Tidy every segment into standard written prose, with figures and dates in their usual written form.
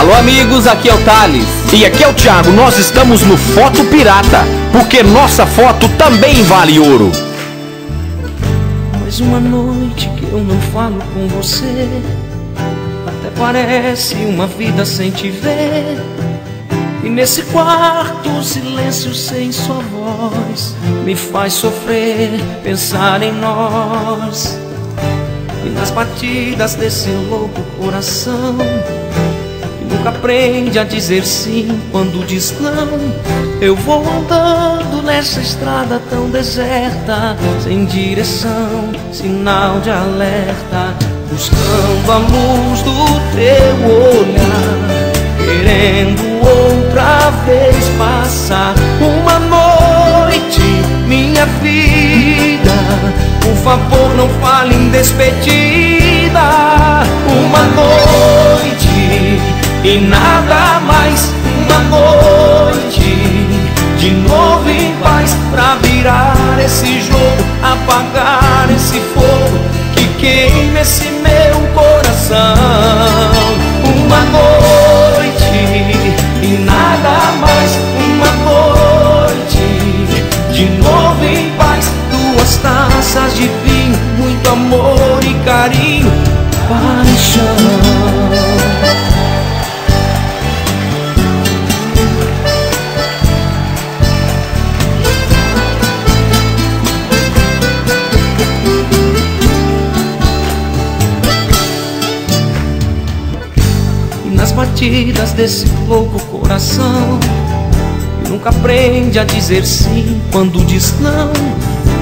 Alô amigos, aqui é o Thales. E aqui é o Thiago, nós estamos no Foto Pirata, porque nossa foto também vale ouro. Mais uma noite que eu não falo com você, até parece uma vida sem te ver. E nesse quarto o silêncio sem sua voz me faz sofrer, pensar em nós. E nas batidas desse louco coração, que nunca aprende a dizer sim quando diz não, eu vou andando nessa estrada tão deserta, sem direção, sinal de alerta, buscando a luz do teu olhar, querendo outra vez passar uma noite, minha vida. Por favor, não fale em despedida. Uma noite e nada mais. Uma noite de novo em paz, pra virar esse jogo, apagar esse fogo que queima esse meu coração. Uma noite e nada mais. Uma noite de novo em paz, duas taças de vinho, muito amor e carinho, paixão. Nas batidas desse louco coração, que nunca aprende a dizer sim quando diz não,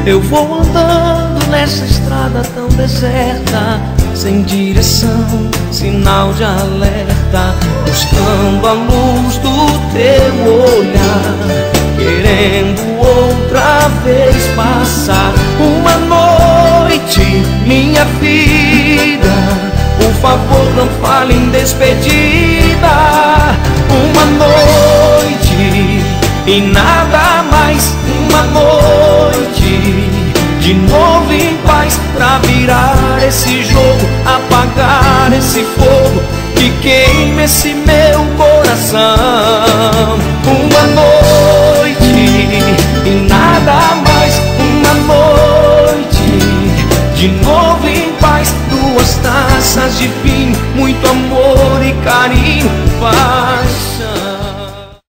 eu vou andando nessa estrada tão deserta, sem direção, sinal de alerta, buscando a luz do teu olhar, querendo outra vez passar uma noite, minha vida. Por favor, não fale em despedida. Uma noite e nada mais. Uma noite de novo em paz, pra virar esse jogo, apagar esse fogo que queima esse meu coração. Uma noite e nada mais. Uma noite de novo em paz, duas taças de vinho, muito amor e carinho.